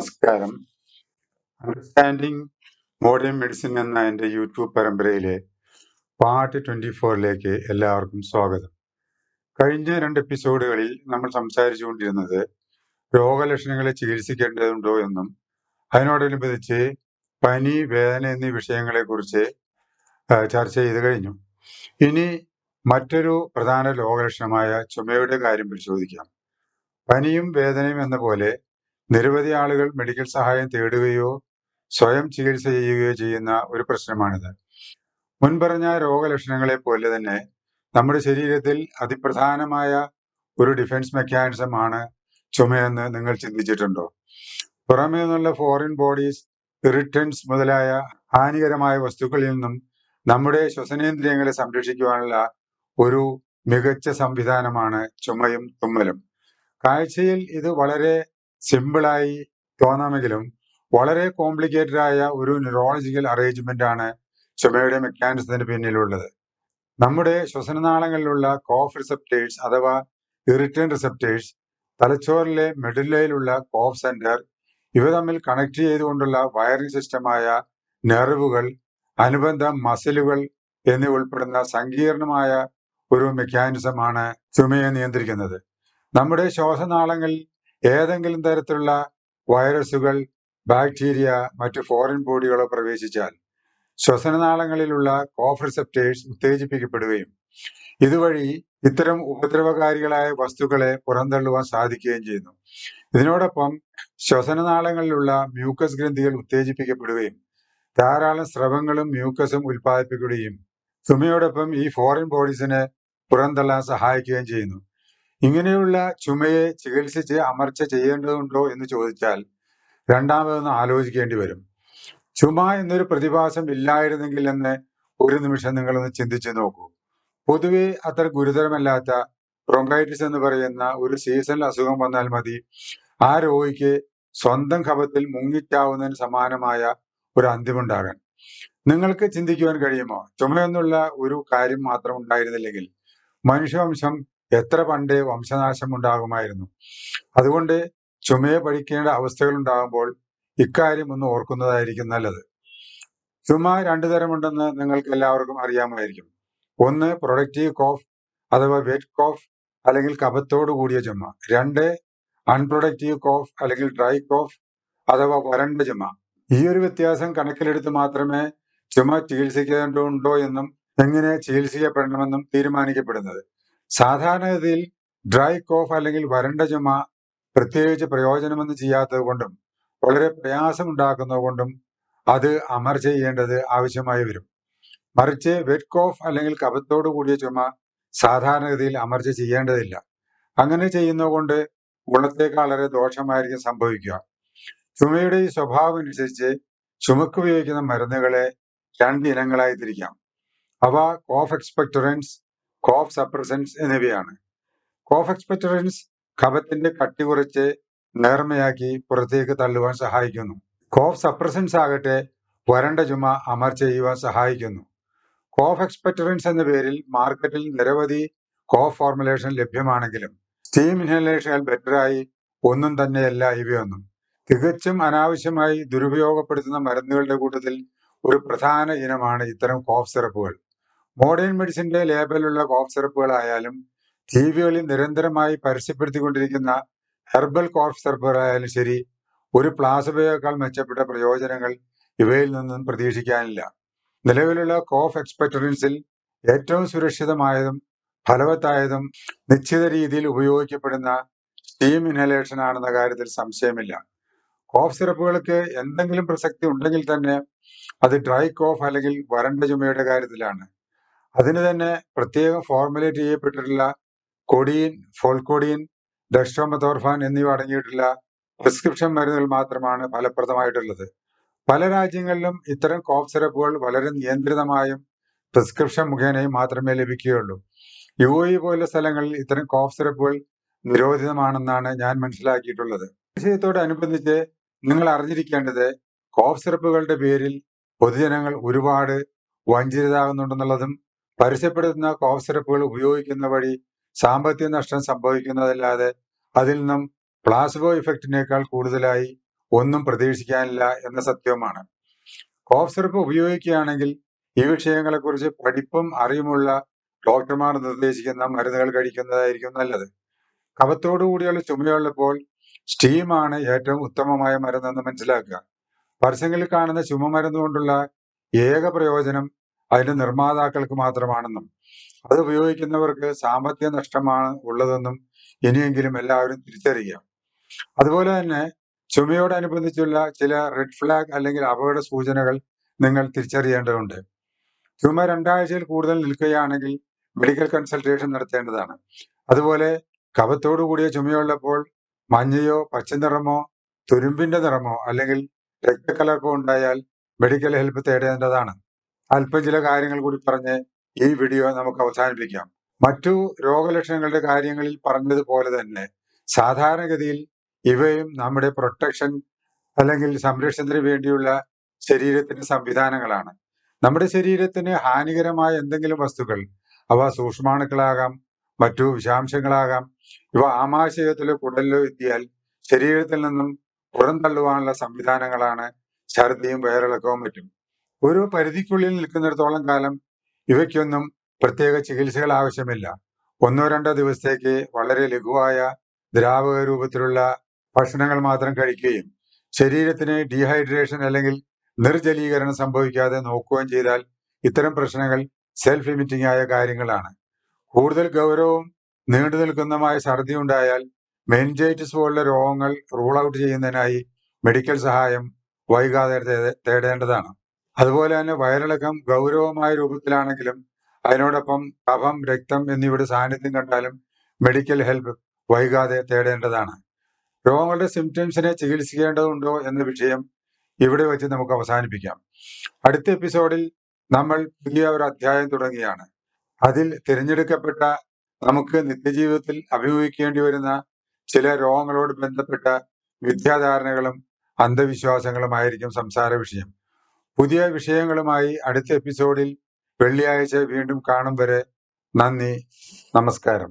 നമസ്കാരം. Understanding modern medicine എന്ന എൻ്റെ യൂട്യൂബ് പരമ്പരയിലെ പാർട്ട് 24ലേക്ക് എല്ലാവർക്കും സ്വാഗതം. കഴിഞ്ഞ 2 എപ്പിസോഡുകളിൽ നമ്മൾ സംസാരിച്ചുകൊണ്ടിരുന്നത് രോഗലക്ഷണങ്ങളെ ചികിത്സിക്കേണ്ടതുണ്ടോ എന്നും അതിനോടനുബന്ധിച്ച് പനി, വേദന എന്നീ വിഷയങ്ങളെക്കുറിച്ച് ചർച്ച ചെയ്ത് കഴിഞ്ഞു. ഇനി മറ്റൊരു പ്രധാന രോഗലക്ഷണമായ ചുമയുടെ കാര്യം പരിശോധിക്കാം. പനിയും വേദനയും എന്ന പോലെ നിരവധി ആളുകൾ മെഡിക്കൽ സഹായം തേടുകയോ സ്വയം ചികിത്സ ചെയ്യുകയോ ചെയ്യുന്ന ഒരു പ്രശ്നമാണിത്. മുൻപറഞ്ഞ രോഗലക്ഷണങ്ങളെ പോലെ തന്നെ നമ്മുടെ ശരീരത്തിൽ അതിപ്രധാനമായ ഒരു ഡിഫൻസ് മെക്കാനിസം ആണ് ചുമയെന്ന് നിങ്ങൾ ചിന്തിച്ചിട്ടുണ്ടോ? പുറമേ നിന്നുള്ള ഫോറിൻ ബോഡീസ്, ഇറിറ്റൻസ് മുതലായ ഹാനികരമായ വസ്തുക്കളിൽ നിന്നും നമ്മുടെ ശ്വസനേന്ദ്രിയങ്ങളെ സംരക്ഷിക്കുവാനുള്ള ഒരു മികച്ച സംവിധാനമാണ് ചുമയും തുമ്മലും. കാഴ്ചയിൽ ഇത് വളരെ സിമ്പിളായി തോന്നാമെങ്കിലും വളരെ കോംപ്ലിക്കേറ്റഡ് ആയ ഒരു ന്യൂറോളജിക്കൽ അറേഞ്ച്മെന്റ് ആണ് ചുമയുടെ മെക്കാനിസത്തിന് പിന്നിലുള്ളത്. നമ്മുടെ ശ്വസനനാളങ്ങളിലുള്ള കോഫ് റിസപ്റ്റേഴ്സ് അഥവാ ഇറിറ്റൻ റിസപ്റ്റേഴ്സ്, തലച്ചോറിലെ മെഡുല്ലയിലുള്ള കോഫ് സെന്റർ, ഇവ തമ്മിൽ കണക്ട് ചെയ്തുകൊണ്ടുള്ള വയറിംഗ് സിസ്റ്റമായ നെർവുകൾ, അനുബന്ധ മസിലുകൾ എന്നിവ ഉൾപ്പെടുന്ന സങ്കീർണമായ ഒരു മെക്കാനിസമാണ് ചുമയെ നിയന്ത്രിക്കുന്നത്. നമ്മുടെ ശ്വാസനാളങ്ങളിൽ ഏതെങ്കിലും തരത്തിലുള്ള വൈറസുകൾ, ബാക്ടീരിയ, മറ്റു ഫോറിൻ ബോഡികളോ പ്രവേശിച്ചാൽ ശ്വസനനാളങ്ങളിലുള്ള കോഫ് റിസപ്റ്റേഴ്സ് ഉത്തേജിപ്പിക്കപ്പെടുകയും ഇതുവഴി ഇത്തരം ഉപദ്രവകാരികളായ വസ്തുക്കളെ പുറന്തള്ളുവാൻ സാധിക്കുകയും ചെയ്യുന്നു. ഇതിനോടൊപ്പം ശ്വസനനാളങ്ങളിലുള്ള മ്യൂക്കസ് ഗ്രന്ഥികൾ ഉത്തേജിപ്പിക്കപ്പെടുകയും ധാരാളം സ്രവങ്ങളും മ്യൂക്കസും ഉൽപ്പാദിപ്പിക്കുകയും ചുമയോടൊപ്പം ഈ ഫോറിൻ ബോഡീസിനെ പുറന്തള്ളാൻ സഹായിക്കുകയും ചെയ്യുന്നു. ഇങ്ങനെയുള്ള ചുമയെ ചികിത്സിച്ച് അമർച്ച ചെയ്യേണ്ടതുണ്ടോ എന്ന് ചോദിച്ചാൽ രണ്ടാമതൊന്ന് ആലോചിക്കേണ്ടി വരും. ചുമ എന്നൊരു പ്രതിഭാസം ഇല്ലായിരുന്നെങ്കിൽ എന്ന് ഒരു നിമിഷം നിങ്ങളൊന്ന് ചിന്തിച്ചു നോക്കൂ. പൊതുവെ അത്ര ഗുരുതരമല്ലാത്ത ബ്രോങ്കൈറ്റിസ് എന്ന് പറയുന്ന ഒരു സീസണൽ അസുഖം വന്നാൽ മതി ആ രോഗിക്ക് സ്വന്തം കഫത്തിൽ മുങ്ങിച്ചാവുന്നതിന് സമാനമായ ഒരു അന്ത്യമുണ്ടാകാൻ. നിങ്ങൾക്ക് ചിന്തിക്കുവാൻ കഴിയുമോ? ചുമയെന്നുള്ള ഒരു കാര്യം മാത്രം ഉണ്ടായിരുന്നില്ലെങ്കിൽ മനുഷ്യവംശം എത്ര പണ്ടേ വംശനാശം ഉണ്ടാകുമായിരുന്നു. അതുകൊണ്ട് ചുമയെ പഠിക്കേണ്ട അവസ്ഥകൾ ഉണ്ടാകുമ്പോൾ ഇക്കാര്യം ഒന്ന് ഓർക്കുന്നതായിരിക്കും നല്ലത്. ചുമ 2 തരമുണ്ടെന്ന് നിങ്ങൾക്ക് എല്ലാവർക്കും അറിയാമായിരിക്കും. ഒന്ന് പ്രൊഡക്റ്റീവ് കോഫ് അഥവാ വെറ്റ് കോഫ് അല്ലെങ്കിൽ കഫത്തോട് കൂടിയ ചുമ. 2 അൺപ്രൊഡക്റ്റീവ് കോഫ് അല്ലെങ്കിൽ ഡ്രൈ കോഫ് അഥവാ വരണ്ട ചുമ. ഈ ഒരു വ്യത്യാസം കണക്കിലെടുത്ത് മാത്രമേ ചുമ ചികിത്സിക്കേണ്ടതുണ്ടോ എന്നും എങ്ങനെ ചികിത്സിക്കപ്പെടണമെന്നും തീരുമാനിക്കപ്പെടുന്നത്. സാധാരണഗതിയിൽ ഡ്രൈ കോഫ് അല്ലെങ്കിൽ വരണ്ട ചുമ പ്രത്യേകിച്ച് പ്രയോജനമൊന്നും ചെയ്യാത്തത് കൊണ്ടും വളരെ പ്രയാസമുണ്ടാക്കുന്നത് കൊണ്ടും അത് അമർച്ച ചെയ്യേണ്ടത് ആവശ്യമായി വരും. മറിച്ച് വെറ്റ് കോഫ് അല്ലെങ്കിൽ കഫത്തോട് കൂടിയ ചുമ സാധാരണഗതിയിൽ അമർച്ച ചെയ്യേണ്ടതില്ല. അങ്ങനെ ചെയ്യുന്നത് കൊണ്ട് ഗുണത്തേക്കാൾ വളരെ ദോഷമായിരിക്കും സംഭവിക്കുക. ചുമയുടെ ഈ സ്വഭാവം അനുസരിച്ച് ചുമക്ക് ഉപയോഗിക്കുന്ന മരുന്നുകളെ 2 ഇനങ്ങളായി തിരിക്കാം. അവ കോഫ് എക്സ്പെക്ടറൻസ്, കോഫ് സപ്രസൻസ് എന്നിവയാണ്. കോഫ് എക്സ്പെക്ടറൻസ് കഫത്തിന്റെ കട്ടി കുറച്ച് നേർമയാക്കി പുറത്തേക്ക് തള്ളുവാൻ സഹായിക്കുന്നു. കോഫ് സപ്രസൻസ് ആകട്ടെ വരണ്ട ചുമ അമർച്ച ചെയ്യുവാൻ സഹായിക്കുന്നു. കോഫ് എക്സ്പെക്ടറൻസ് എന്ന പേരിൽ മാർക്കറ്റിൽ നിരവധി കോഫ് ഫോർമുലേഷൻ ലഭ്യമാണെങ്കിലും സ്റ്റീം ഇൻഹലേഷനാൽ ബെറ്ററായി ഒന്നും തന്നെയല്ല ഇവയൊന്നും. തികച്ചും അനാവശ്യമായി ദുരുപയോഗപ്പെടുത്തുന്ന മരുന്നുകളുടെ കൂട്ടത്തിൽ ഒരു പ്രധാന ഇനമാണ് ഇത്തരം കോഫ് സിറപ്പുകൾ. മോഡേൺ മെഡിസിന്റെ ലേബലുള്ള കോഫ് സിറപ്പുകളായാലും ടിവികളിൽ നിരന്തരമായി പരസ്യപ്പെടുത്തിക്കൊണ്ടിരിക്കുന്ന ഹെർബൽ കോഫ് സിറപ്പുകളായാലും ശരി, ഒരു പ്ലാസിബോയേക്കാൾ മെച്ചപ്പെട്ട പ്രയോജനങ്ങൾ ഇവയിൽ നിന്നും പ്രതീക്ഷിക്കാനില്ല. നിലവിലുള്ള കോഫ് എക്സ്പെക്ടറൻസിൽ ഏറ്റവും സുരക്ഷിതമായതും ഫലവത്തായതും നിശ്ചിത രീതിയിൽ ഉപയോഗിക്കപ്പെടുന്ന സ്റ്റീം ഇൻഹലേഷൻ ആണെന്ന കാര്യത്തിൽ സംശയമില്ല. കോഫ് സിറപ്പുകൾക്ക് എന്തെങ്കിലും പ്രസക്തി ഉണ്ടെങ്കിൽ തന്നെ അത് ഡ്രൈ കോഫ് അല്ലെങ്കിൽ വരണ്ട ചുമയുടെ കാര്യത്തിലാണ്. അതിന് തന്നെ പ്രത്യേകം ഫോർമുലേറ്റ് ചെയ്യപ്പെട്ടിട്ടുള്ള കൊഡീൻ, ഫോൾക്കോഡീൻ, ഡെക്സ്ട്രോമെത്തോർഫാൻ എന്നിവ അടങ്ങിയിട്ടുള്ള പ്രിസ്ക്രിപ്ഷൻ മരുന്നുകൾ മാത്രമാണ് ഫലപ്രദമായിട്ടുള്ളത്. പല രാജ്യങ്ങളിലും ഇത്തരം കോഫ് സിറപ്പുകൾ വളരെ നിയന്ത്രിതമായും പ്രിസ്ക്രിപ്ഷൻ മുഖേനയും മാത്രമേ ലഭിക്കുകയുള്ളൂ. UAE പോലുള്ള സ്ഥലങ്ങളിൽ ഇത്തരം കോഫ് സിറപ്പുകൾ നിരോധിതമാണെന്നാണ് ഞാൻ മനസ്സിലാക്കിയിട്ടുള്ളത്. വിഷയത്തോടനുബന്ധിച്ച് നിങ്ങൾ അറിഞ്ഞിരിക്കേണ്ടത് കോഫ് സിറപ്പുകളുടെ പേരിൽ പൊതുജനങ്ങൾ ഒരുപാട് വഞ്ചിതരാകുന്നുണ്ടെന്നുള്ളതും പരസ്യപ്പെടുത്തുന്ന കോഫ് സിറപ്പുകൾ ഉപയോഗിക്കുന്ന വഴി സാമ്പത്തിക നഷ്ടം സംഭവിക്കുന്നതല്ലാതെ അതിൽ നിന്നും പ്ലാസിബോ ഇഫക്റ്റിനേക്കാൾ കൂടുതലായി ഒന്നും പ്രതീക്ഷിക്കാനില്ല എന്ന സത്യവുമാണ്. കോഫ് സിറപ്പ് ഉപയോഗിക്കുകയാണെങ്കിൽ ഈ വിഷയങ്ങളെക്കുറിച്ച് പഠിപ്പും അറിവുമുള്ള ഡോക്ടർമാർ നിർദ്ദേശിക്കുന്ന മരുന്നുകൾ കഴിക്കുന്നതായിരിക്കും നല്ലത്. കഫത്തോടു കൂടിയുള്ള ചുമയുള്ളപ്പോൾ സ്റ്റീമാണ് ഏറ്റവും ഉത്തമമായ മരുന്നെന്ന് മനസ്സിലാക്കുക. പരസ്യങ്ങളിൽ കാണുന്ന ചുമമരുന്ന് കൊണ്ടുള്ള ഏക പ്രയോജനം അതിന്റെ നിർമ്മാതാക്കൾക്ക് മാത്രമാണെന്നും അത് ഉപയോഗിക്കുന്നവർക്ക് സാമ്പത്തിക നഷ്ടമാണ് ഉള്ളതെന്നും ഇനിയെങ്കിലും എല്ലാവരും തിരിച്ചറിയുക. അതുപോലെ തന്നെ ചുമയോടനുബന്ധിച്ചുള്ള ചില റെഡ് ഫ്ലാഗ് അല്ലെങ്കിൽ അപകട സൂചനകൾ നിങ്ങൾ തിരിച്ചറിയേണ്ടതുണ്ട്. ചുമ 2 ആഴ്ചയിൽ കൂടുതൽ നിൽക്കുകയാണെങ്കിൽ മെഡിക്കൽ കൺസൾട്ടേഷൻ നടത്തേണ്ടതാണ്. അതുപോലെ കഫത്തോടു കൂടിയ ചുമയുള്ളപ്പോൾ മഞ്ഞയോ പച്ചനിറമോ തുരുമ്പിന്റെ നിറമോ അല്ലെങ്കിൽ രക്തക്കലർപ്പോ ഉണ്ടായാൽ മെഡിക്കൽ ഹെൽപ്പ് തേടേണ്ടതാണ്. അല്പം ചില കാര്യങ്ങൾ കൂടി പറഞ്ഞ് ഈ വീഡിയോ നമുക്ക് അവസാനിപ്പിക്കാം. മറ്റു രോഗലക്ഷണങ്ങളുടെ കാര്യങ്ങളിൽ പറഞ്ഞതുപോലെ തന്നെ സാധാരണഗതിയിൽ ഇവയും നമ്മുടെ പ്രൊട്ടക്ഷൻ അല്ലെങ്കിൽ സംരക്ഷണത്തിന് വേണ്ടിയുള്ള ശരീരത്തിന്റെ സംവിധാനങ്ങളാണ്. നമ്മുടെ ശരീരത്തിന് ഹാനികരമായ എന്തെങ്കിലും വസ്തുക്കൾ, അവ സൂക്ഷ്മാണുക്കളാകാം, മറ്റു വിഷാംശങ്ങളാകാം, ഇവ ആമാശയത്തിലോ കുടലിലോ എത്തിയാൽ ശരീരത്തിൽ നിന്നും പുറന്തള്ളുവാനുള്ള സംവിധാനങ്ങളാണ് ഛർദിയും വയറിളക്കവും മറ്റും. ഒരു പരിധിക്കുള്ളിൽ നിൽക്കുന്നിടത്തോളം കാലം ഇവയ്ക്കൊന്നും പ്രത്യേക ചികിത്സകൾ ആവശ്യമില്ല. 1-2 ദിവസത്തേക്ക് വളരെ ലഘുവായ ദ്രാവക രൂപത്തിലുള്ള ഭക്ഷണങ്ങൾ മാത്രം കഴിക്കുകയും ശരീരത്തിന് ഡീഹൈഡ്രേഷൻ അല്ലെങ്കിൽ നിർജ്ജലീകരണം സംഭവിക്കാതെ നോക്കുകയും ചെയ്താൽ ഇത്തരം പ്രശ്നങ്ങൾ സെൽഫ് ലിമിറ്റിംഗ് ആയ കാര്യങ്ങളാണ്. കൂടുതൽ ഗൗരവവും നീണ്ടു നിൽക്കുന്നതുമായ ഛർദി ഉണ്ടായാൽ മെനിഞ്ചൈറ്റിസ് പോലുള്ള രോഗങ്ങൾ റൂൾ ഔട്ട് ചെയ്യുന്നതിനായി മെഡിക്കൽ സഹായം വൈകാതെ തേടേണ്ടതാണ്. അതുപോലെ തന്നെ വയറിളക്കം ഗൗരവമായ രൂപത്തിലാണെങ്കിലും അതിനോടൊപ്പം കഫം, രക്തം എന്നിവയുടെ സാന്നിധ്യം കണ്ടാലും മെഡിക്കൽ ഹെൽപ്പ് വൈകാതെ തേടേണ്ടതാണ്. രോഗങ്ങളുടെ സിംറ്റംസിനെ ചികിത്സിക്കേണ്ടതുണ്ടോ എന്ന വിഷയം ഇവിടെ വെച്ച് നമുക്ക് അവസാനിപ്പിക്കാം. അടുത്ത എപ്പിസോഡിൽ നമ്മൾ പുതിയ ഒരു അധ്യായം തുടങ്ങിയാണ്. അതിൽ തിരഞ്ഞെടുക്കപ്പെട്ട നമുക്ക് നിത്യജീവിതത്തിൽ അഭിമുഖീകരിക്കേണ്ടി വരുന്ന ചില രോഗങ്ങളോട് ബന്ധപ്പെട്ട മിഥ്യാധാരണകളും അന്ധവിശ്വാസങ്ങളുമായിരിക്കും സംസാര വിഷയം. പുതിയ വിഷയങ്ങളുമായി അടുത്ത എപ്പിസോഡിൽ വെള്ളിയാഴ്ച വീണ്ടും കാണും വരെ നന്ദി, നമസ്കാരം.